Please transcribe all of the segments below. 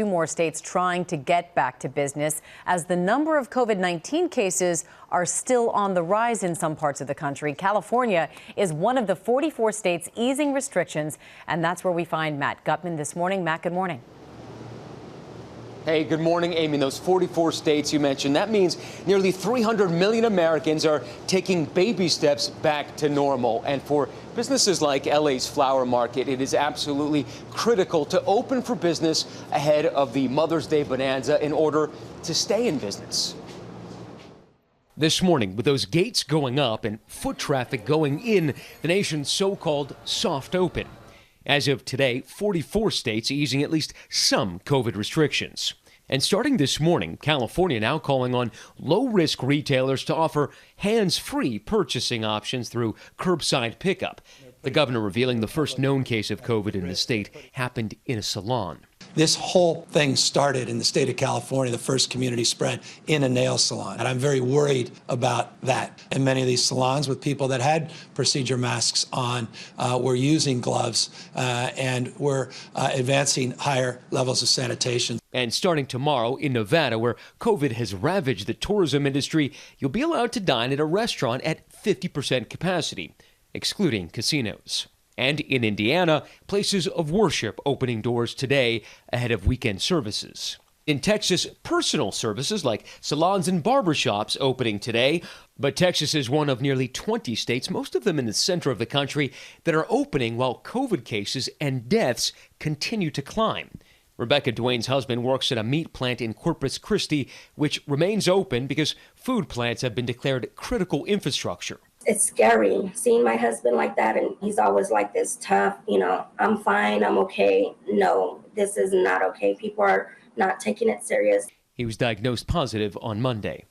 Two more states trying to get back to business as the number of COVID-19 cases are still on the rise in some parts of the country. California is one of the 44 states easing restrictions, and that's where we find Matt Gutman this morning. Matt, good morning. Hey, good morning, Amy. In those 44 states you mentioned, that means nearly 300 million Americans are taking baby steps back to normal. And for businesses like LA's Flower Market, it is absolutely critical to open for business ahead of the Mother's Day bonanza in order to stay in business. This morning, with those gates going up and foot traffic going in, the nation's so-called soft open. As of today, 44 states easing at least some COVID restrictions. And starting this morning, California now calling on low-risk retailers to offer hands-free purchasing options through curbside pickup. The governor revealing the first known case of COVID in the state happened in a salon. This whole thing started in the state of California, the first community spread in a nail salon. And I'm very worried about that. And many of these salons with people that had procedure masks on were using gloves and were advancing higher levels of sanitation. And starting tomorrow in Nevada, where COVID has ravaged the tourism industry, you'll be allowed to dine at a restaurant at 50% capacity, excluding casinos. And in Indiana, places of worship opening doors today ahead of weekend services. In Texas, personal services like salons and barbershops opening today. But Texas is one of nearly 20 states, most of them in the center of the country, that are opening while COVID cases and deaths continue to climb. Rebecca Duane's husband works at a meat plant in Corpus Christi, which remains open because food plants have been declared critical infrastructure. It's scary seeing my husband like that, and he's always like this tough, I'm fine, I'm okay. No, this is not okay. People are not taking it serious. He was diagnosed positive on Monday.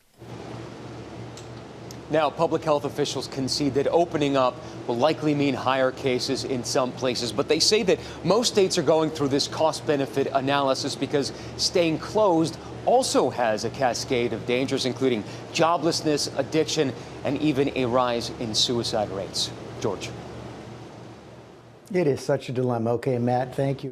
Now, public health officials concede that opening up will likely mean higher cases in some places, but they say that most states are going through this cost-benefit analysis because staying closed also has a cascade of dangers, including joblessness, addiction, and even a rise in suicide rates. George. It is such a dilemma. Okay, Matt, thank you.